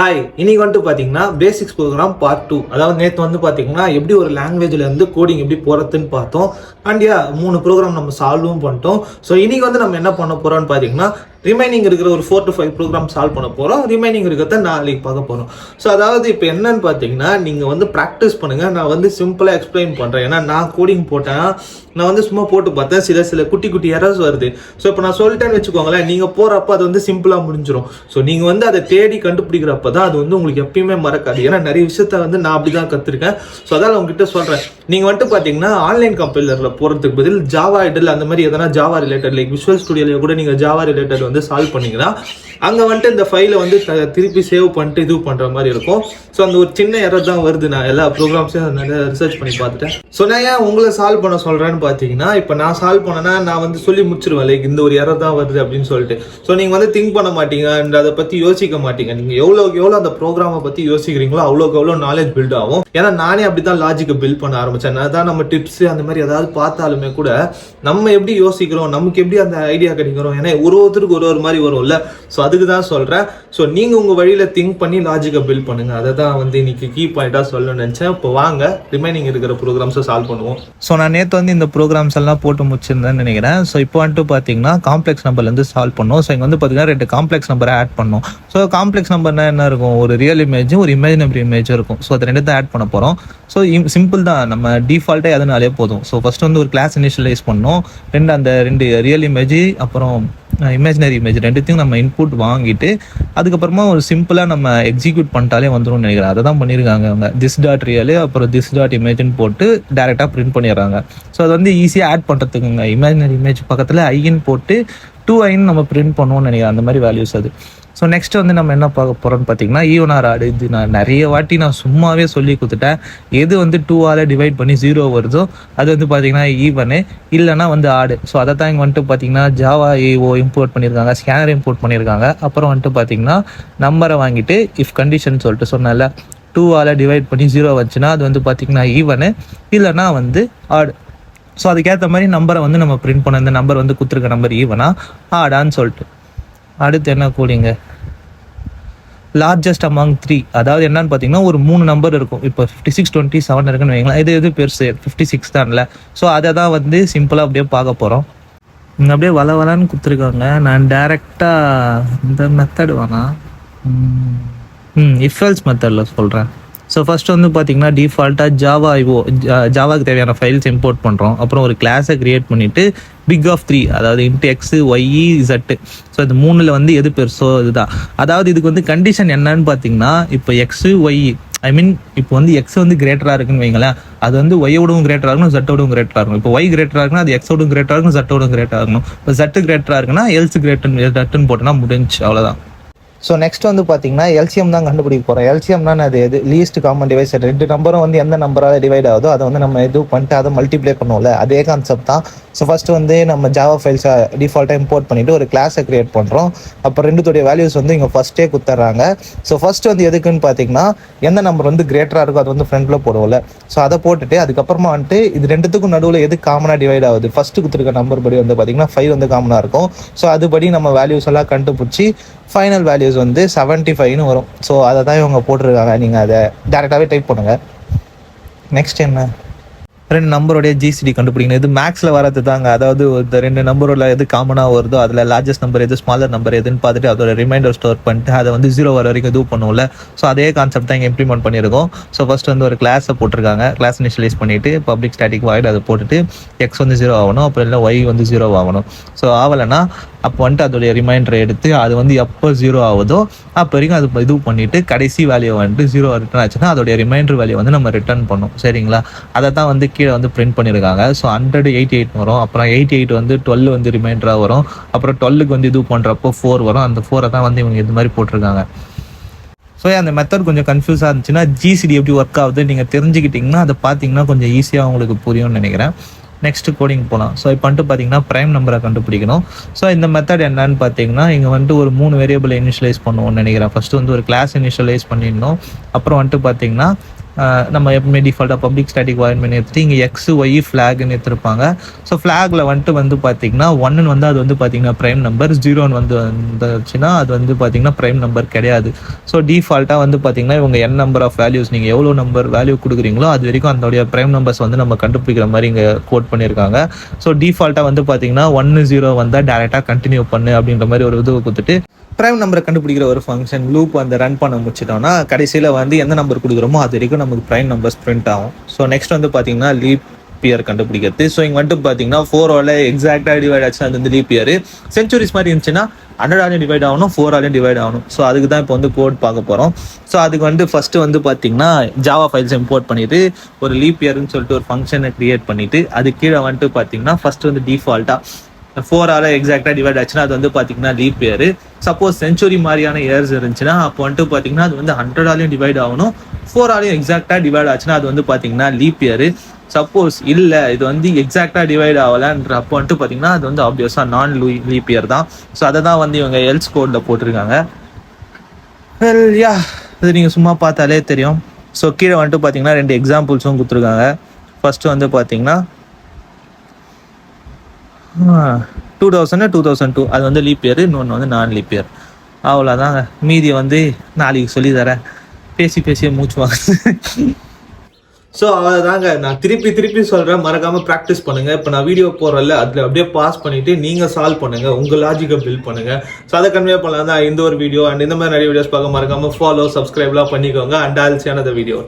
Hi, இன்னைக்கு வந்துட்டு பார்த்தீங்கன்னா பேசிக்ஸ் ப்ரோக்ராம் பார்ட் 2. அதாவது நேற்று வந்து பார்த்தீங்கன்னா எப்படி ஒரு லாங்குவேஜில் இருந்து கோடிங் எப்படி போகிறதுன்னு பார்த்தோம். அண்ட் 3 ப்ரோக்ராம் நம்ம சால்வும் பண்ணிட்டோம். ஸோ இன்னைக்கு வந்து நம்ம என்ன பண்ண போகிறோம்னு பார்த்தீங்கன்னா ரிமைனிங் இருக்கிற ஒரு 4 to 5 ப்ரோக்ராம் சால்வ் பண்ண போகிறோம். ரிமைனிங் இருக்கிறத நாளைக்கு பார்க்க போகிறோம். ஸோ அதாவது இப்போ என்னன்னு பார்த்தீங்கன்னா நீங்கள் வந்து ப்ராக்டிஸ் பண்ணுங்கள். நான் வந்து சிம்பிளாக எக்ஸ்பிளைன் பண்ணுறேன். ஏன்னா நான் கோடிங் போட்டேன், நான் வந்து சும்மா போட்டு பார்த்தேன், சில குட்டி குட்டி எரர்ஸ் வருது. ஸோ இப்போ நான் சொல்லிட்டேன்னு வச்சுக்கோங்களேன், நீங்கள் போகிறப்ப அது வந்து சிம்பிளாக முடிஞ்சிடும். ஸோ நீங்கள் வந்து அதை தேடி கண்டுபிடிக்கிறப்ப தான் அது வந்து உங்களுக்கு எப்பயுமே மறக்காது. ஏன்னா நிறைய விஷயத்த வந்து நான் அப்படி தான் கற்றுருக்கேன். ஸோ அதான் உங்ககிட்ட சொல்கிறேன். நீங்கள் வந்துட்டு பார்த்தீங்கன்னா ஆன்லைன் கம்பைலரில் போகிறதுக்கு பதில் ஜாவா ஐடல் அந்த மாதிரி எதனா ஜாவா ரிலேட்டட் லைக் விஷுவல் ஸ்டுடியோவில் கூட நீங்கள் ஜாவா ரிலேட்டட் வந்து சால்வ் பண்ணிங்கன்னா அங்கே வந்துட்டு இந்த ஃபைலை வந்து திருப்பி சேவ் பண்ணிட்டு இது பண்ணுற மாதிரி இருக்கும். ஸோ அந்த ஒரு சின்ன எரர் தான் வருது. நான் எல்லா ப்ரோக்ராம்ஸையும் நிறைய ரிசர்ச் பண்ணி பார்த்துட்டேன். ஸோ நான் ஏன் உங்களை சால்வ் பண்ண சொல்கிறேன்னு பார்த்தீங்கன்னா, இப்போ நான் சால்வ் பண்ணேன்னா நான் வந்து சொல்லி முடிச்சிருவேன் லைக் இந்த ஒரு எரர் தான் வருது அப்படின்னு சொல்லிட்டு. ஸோ நீங்கள் வந்து திங்க் பண்ண மாட்டீங்க அண்ட் அதை பற்றி யோசிக்க மாட்டீங்க. நீங்கள் எவ்வளோ அந்த ப்ரோக்ராமை பற்றி யோசிக்கிறீங்களோ அவ்வளோ நாலேஜ் பில்ட் ஆகும். ஏன்னா நானே அப்படி தான் லாஜிக்கை பில்ட் பண்ண ஆரம்பித்தேன். அதான் நம்ம டிப்ஸ் அந்த மாதிரி ஏதாவது பார்த்தாலுமே கூட நம்ம எப்படி யோசிக்கிறோம், நமக்கு எப்படி அந்த ஐடியா கிடைக்கிறோம், ஏன்னா ஒருத்தருக்கு ஒரு மாதிரி வரும்ல. ஸோ அதுக்கு தான் சொல்கிறேன். ஸோ நீங்கள் உங்கள் வழியில் திங்க் பண்ணி லாஜிக்கை பில்ட் பண்ணுங்கள். அதை தான் வந்து இன்னைக்கு கீ பாயிண்டாக சொல்லணும்னு நினச்சேன். இப்போ வாங்க ரிமைனிங் இருக்கிற ப்ரோக்ராம்ஸை சால்வ் பண்ணுவோம். ஸோ நான் நேற்று வந்து இந்த ப்ரோக்ராம்ஸ் எல்லாம் போட்டு முடிச்சிருந்தேன்னு நினைக்கிறேன். ஸோ இப்போ வந்துட்டு பார்த்தீங்கன்னா காம்ப்ளெக்ஸ் நம்பர்லேருந்து சால்வ் பண்ணோம். ஸோ இங்கே வந்து பார்த்தீங்கன்னா 2 காம்ப்ளெக்ஸ் நம்பரை ஆட் பண்ணோம். ஸோ காம்ப்ளெக்ஸ் நம்பர்னா என்ன இருக்கும், ஒரு ரியல் இமேஜும் ஒரு இமேஜினரி இமேஜும் இருக்கும். ஸோ அது 2 தான் ஆட் பண்ண போகிறோம். ஸோ சிம்பிள் தான், நம்ம டிஃபால்ட்டாக எதுனாலே போதும். ஸோ ஃபஸ்ட்டு வந்து ஒரு கிளாஸ் இனிஷியலைஸ் பண்ணோம். அந்த 2 ரியல் இமேஜ் அப்புறம் இமேஜினரி இமேஜ் 2த்தையும் நம்ம இன்புட் வாங்கிட்டு அதுக்கப்புறமா ஒரு சிம்பிளாக நம்ம எக்ஸிக்யூட் பண்ணிட்டாலே வந்துடும் நினைக்கிறேன். அதை தான் பண்ணியிருக்காங்க அவங்க. திஸ் டாட் ரியலு அப்புறம் திஸ் டாட் இமேஜ்னு போட்டு டேரெக்டாக பிரிண்ட் பண்ணிடுறாங்க. ஸோ அது வந்து ஈஸியாக ஆட் பண்ணுறதுக்குங்க. இமேஜினரி இமேஜ் பக்கத்தில் ஐன்னு போட்டு 2i நம்ம பிரிண்ட் பண்ணுவோம்னு நினைக்கிறேன். அந்த மாதிரி வேல்யூஸ் அது. ஸோ நெக்ஸ்ட் வந்து நம்ம என்ன பார்க்க போகிறோம்னு பார்த்தீங்கன்னா ஈவன் ஆர் ஆடு. இது நான் நிறைய வாட்டி நான் சும்மாவே சொல்லி கொடுத்துட்டேன். எது வந்து 2ஆல் டிவைட் பண்ணி 0 வருதோ அது வந்து பார்த்தீங்கன்னா ஈவனு, இல்லைனா வந்து ஆடு. ஸோ அதை தான் இங்கே வந்துட்டு பார்த்தீங்கன்னா ஜாவா ஏஓ இம்போர்ட் பண்ணியிருக்காங்க, ஸ்கேனர் இம்போர்ட் பண்ணியிருக்காங்க. அப்புறம் வந்துட்டு பார்த்தீங்கன்னா நம்பரை வாங்கிட்டு இஃப் கண்டிஷன் சொல்லிட்டு சொன்னால 2ஆல் டிவைட் பண்ணி 0 வந்துச்சுன்னா அது வந்து பார்த்தீங்கன்னா ஈவனு, இல்லைனா வந்து ஆடு. ஸோ அதுக்கேற்ற மாதிரி நம்பரை வந்து நம்ம பிரிண்ட் பண்ண, இந்த நம்பர் வந்து கொடுத்துருக்க நம்பர் ஈவனா ஆடான்னு சொல்லிட்டு. அடுத்து என்ன கூடிங்க, லார்ஜஸ்ட் அமாங் 3. அதாவது என்னன்னு பார்த்தீங்கன்னா ஒரு 3 நம்பர் இருக்கும். இப்போ 56, 27 இருக்குன்னு வைங்களேன். இது பெருசு 56 தான்ல. ஸோ அதை தான் வந்து சிம்பிளாக அப்படியே பார்க்க போகிறோம். அப்படியே வளன்னு கொடுத்துருக்காங்க. நான் டைரெக்டாக இந்த மெத்தடு வேணாம், இஃபெல்ஸ் மெத்தடில் சொல்கிறேன். ஸோ ஃபஸ்ட்டு வந்து பார்த்தீங்கன்னா டிஃபால்ட்டாக ஜாவாக்கு தேவையான ஃபைல்ஸ் இம்போர்ட் பண்ணுறோம். அப்புறம் ஒரு கிளாஸை க்ரியேட் பண்ணிவிட்டு பிக் ஆஃப் 3, அதாவது இன்ட்டு எக்ஸு ஒய்இ இசட்டு. ஸோ இந்த 3ல் வந்து எது பெருசோ இதுதான். அதாவது இதுக்கு வந்து கண்டிஷன் என்னன்னு பார்த்தீங்கன்னா, இப்போ எக்ஸு ஒய்இ இப்போ வந்து எக்ஸ் வந்து கிரேட்டராக இருக்குன்னு வைங்களேன், அது வந்து ஒய்யோடவும் கிரேட்டராக இருக்கணும், ஜட்டோடவும் கிரேட்டராக இருக்கணும். இப்போ ஒய் கிரேட்டராக இருக்குன்னா அது எக்ஸோடும் கிரேட்டராக இருக்கணும், ஜட்டோடும் கிரேட்டராக இருக்கணும். இப்போ ஜட்டு கிரேட்டராக இருக்குன்னா எல்ஸ் கிரேட்டர்னு போட்டோன்னா முடிஞ்சு, அவ்வளோதான். ஸோ நெக்ஸ்ட் வந்து பார்த்தீங்கன்னா எல்சிஎம் தான் கண்டுபிடிக்க போகிறோம். எல்சிஎம்னா அது எது, லீஸ்ட் காமன் டிவைஸ். 2 நம்பரும் வந்து எந்த நம்பரால் டிவைட் ஆகுதோ அதை வந்து நம்ம இது பண்ணிட்டு அதை மல்டிப்ளை பண்ணுவோம்ல, அதே கான்செப்ட் தான். ஸோ ஃபஸ்ட்டு வந்து நம்ம ஜாவா ஃபைல்ஸை டிஃபால்ட்டாக இம்போர்ட் பண்ணிவிட்டு ஒரு கிளாஸை க்ரியேட் பண்ணுறோம். அப்புறம் 2 வேல்யூஸ் வந்து இங்கே ஃபஸ்ட்டே கொடுத்துட்றாங்க. ஸோ ஃபஸ்ட்டு வந்து எதுக்குன்னு பார்த்தீங்கன்னா எந்த நம்பர் வந்து கிரேட்டராக இருக்கோ அது வந்து ஃப்ரண்ட்டில் போடுவோம்ல. ஸோ அதை போட்டுட்டு அதுக்கப்புறமா வந்துட்டு இது 2த்துக்கும் நடுவில் எது காமனாக டிவைட் ஆகுது, ஃபஸ்ட்டு கொடுத்துருக்க நம்பர் படி வந்து பார்த்தீங்கன்னா 5 வந்து காமனாக இருக்கும். ஸோ அதுபடி நம்ம வேல்யூஸ் எல்லாம் கண்டுபிடிச்சி ஃபைனல் வேல்யூஸ் வந்து 75ன்னு வரும். ஸோ அதை தான் இவங்க போட்டிருக்காங்க. நீங்கள் அதை டேரெக்டாகவே டைப் பண்ணுங்கள். நெக்ஸ்ட் என்ன, 2 நம்பருடைய ஜிசிடி கண்டுபிடிக்கணும். இது மேக்ஸில் வரது தாங்க. அதாவது இந்த 2 நம்பரோட எது காமனாக வருதோ அதில் லார்ஜஸ்ட் நம்பர் எது, ஸ்மாலர் நம்பர் எதுன்னு பார்த்துட்டு அதோட ரிமைண்டர் ஸ்டோர் பண்ணிட்டு அதை வந்து 0 வர வரைக்கும் இது பண்ணுவோம்ல. ஸோ அதே கான்செப்ட் தான் இங்கே இம்ப்ளிமெண்ட் பண்ணியிருக்கோம். ஸோ ஃபஸ்ட் வந்து ஒரு கிளாஸை போட்டிருக்காங்க. கிளாஸ் இனிஷியலைஸ் பண்ணிவிட்டு பப்ளிக் ஸ்டாட்டிக் வாய்ட் அதை போட்டுட்டு எக்ஸ் வந்து 0 ஆகணும், அப்புறம் இல்லை ஒய் வந்து 0 ஆகணும். ஸோ ஆகலைன்னா அப்போ வந்துட்டு அதோடைய ரிமைண்டரை எடுத்து அது வந்து எப்போ 0 ஆகுதோ அப்போ வரைக்கும் அது இது பண்ணிவிட்டு கடைசி வேல்யூ வந்துட்டு 0 ரிட்டர்ன் ஆச்சுன்னா அதோடைய ரிமைண்டர் வேல்யூ வந்து நம்ம ரிட்டர்ன் பண்ணோம். சரிங்களா, அதை தான் வந்து கீழே வந்து பிரிண்ட் பண்ணியிருக்காங்க. ஸோ 188 வரும். அப்புறம் 88 வந்து 12 வந்து ரிமைண்டராக வரும். அப்புறம் 12க்கு வந்து இது பண்ணுறப்போ 4 வரும். அந்த 4 தான் வந்து இவங்க இது மாதிரி போட்டிருக்காங்க. ஸோ அந்த மெத்தட் கொஞ்சம் கன்ஃபியூஸாக இருந்துச்சுன்னா ஜிசிடி எப்படி ஒர்க் ஆகுது நீங்கள் தெரிஞ்சுக்கிட்டிங்கன்னா அதை பார்த்தீங்கன்னா கொஞ்சம் ஈஸியாக உங்களுக்கு புரியும்னு நினைக்கிறேன். நெக்ஸ்ட் கோடிங் போகலாம். ஸோ இப்போ வந்துட்டு பார்த்தீங்கன்னா ப்ரைம் நம்பரை கண்டுபிடிக்கணும். ஸோ இந்த மெத்தட் என்னன்னு பார்த்தீங்கன்னா இங்கே வந்துட்டு ஒரு 3 வேரியபிள் இனிஷியலைஸ் பண்ணுவோம்னு நினைக்கிறேன். ஃபஸ்ட்டு வந்து ஒரு கிளாஸ் இனிஷியலைஸ் பண்ணிடணும். அப்புறம் வந்துட்டு பார்த்தீங்கன்னா நம்ம எப்பவுமே டிஃபால்ட்டாக பப்ளிக் ஸ்டாட்டிக் வாய்ட் பண்ணி எடுத்துட்டு இங்கே எக்ஸ் ஒய் ஃப்ளாக்னு எடுத்துருப்பாங்க. ஸோ ஃப்ளாகில் வந்து பார்த்தீங்கன்னா 1 வந்து அது வந்து பார்த்தீங்கன்னா ப்ரைம் நம்பர், 0 வந்துச்சுன்னா அது வந்து பார்த்தீங்கன்னா ப்ரைம் நம்பர் கிடையாது. ஸோ டிஃபால்ட்டாக வந்து பார்த்தீங்கன்னா இவங்க n நம்பர் ஆஃப் வேல்யூஸ் நீங்கள் எவ்வளோ நம்பர் வேல்யூ கொடுக்குறீங்களோ அது வரைக்கும் அதோடைய ப்ரைம் நம்பர்ஸ் வந்து நம்ம கண்டுபிடிக்கிற மாதிரி இங்கே கோட் பண்ணியிருக்காங்க. ஸோ டிஃபால்ட்டாக வந்து பார்த்தீங்கன்னா 1 0 வந்தால் டேரெக்டாக கண்டினியூ பண்ணு அப்படின்ற மாதிரி ஒரு இது கொடுத்துட்டு ப்ரைம் நம்பரை கண்டுபிடிக்கிற ஒரு ஃபங்க்ஷன் லூப் வந்து ரன் பண்ண முடிச்சிட்டோம்னா கடைசியில் வந்து எந்த நம்பர் கொடுக்குறோமோ அது வரைக்கும் நமக்கு ப்ரைம் நம்பர்ஸ் பிரிண்ட் ஆகும். ஸோ நெக்ஸ்ட் வந்து பார்த்தீங்கன்னா லீப் இயர் கண்டுபிடிக்கிறது. ஸோ இங்கே வந்துட்டு பார்த்தீங்கன்னா 4 எக்ஸாக்டாக டிவைட் ஆச்சுன்னா அது வந்து லீப் இயர். சென்ச்சுரிஸ் மாதிரி இருந்துச்சுன்னா 100 டிவைட் ஆகணும், 4 டிவைட் ஆகணும். ஸோ அதுக்கு தான் இப்போ வந்து கோட் பார்க்க போகிறோம். ஸோ அதுக்கு வந்து ஃபஸ்ட்டு வந்து பார்த்தீங்கன்னா ஜாவா ஃபைல்ஸ் இம்போர்ட் பண்ணிவிட்டு ஒரு லீப் இயர்னு சொல்லிட்டு ஒரு ஃபங்க்ஷனை க்ரியேட் பண்ணிவிட்டு அது கீழே வந்துட்டு பார்த்தீங்கன்னா ஃபஸ்ட்டு வந்து டிஃபால்ட்டாக 4 எக்ஸாக்டாக டிவைட் ஆச்சுன்னா அது வந்து பார்த்தீங்கன்னா லீப் இயர். சப்போஸ் சென்ச்சுரி மாதிரியான இயர்ஸ் இருந்துச்சுன்னா அப்போ வந்துட்டு பார்த்தீங்கன்னா அது வந்து 100 டிவைட் ஆகணும், 4 எக்ஸாக்டாக டிவைட் ஆச்சுன்னா அது வந்து பார்த்தீங்கன்னா லீப் இயர். சப்போஸ் இல்லை இது வந்து எக்ஸாக்டாக டிவைட் ஆகலைன்ற அப்போ வந்துட்டு பார்த்தீங்கன்னா அது வந்து ஆப்வியஸாக நான் லீப் இயர் தான். ஸோ அதை தான் வந்து இவங்க எல்ஸ் கோடில் போட்டிருக்காங்க. யா இது நீங்கள் சும்மா பார்த்தாலே தெரியும். ஸோ கீழே வந்துட்டு பார்த்தீங்கன்னா 2 எக்ஸாம்பிள்ஸும் கொடுத்துருக்காங்க. ஃபஸ்ட்டு வந்து பார்த்தீங்கன்னா 2000 2002 அது வந்து லீப் இயர், இன்னொன்று வந்து நான் லீப் இயர். அவ்வளோதாங்க. மீதி வந்து நாளைக்கு சொல்லி தரேன். பேசியே மூச்சுவாங்க. ஸோ அவ்வளோதாங்க. நான் திருப்பி சொல்கிறேன், மறக்காமல் ப்ராக்டிஸ் பண்ணுங்கள். இப்போ நான் வீடியோ போடுறல அதில் அப்படியே பாஸ் பண்ணிவிட்டு நீங்கள் சால்வ் பண்ணுங்கள், உங்கள் லாஜிக்கை பில்ட் பண்ணுங்கள். ஸோ அதை கன்வே பண்ணலாம் தான் இந்த ஒரு வீடியோ. அண்ட் இந்த மாதிரி நிறைய வீடியோஸ் பார்க்க மறக்காமல் ஃபாலோ சப்ஸ்கிரைப்லாம் பண்ணிக்கோங்க. And ஆல்சியான video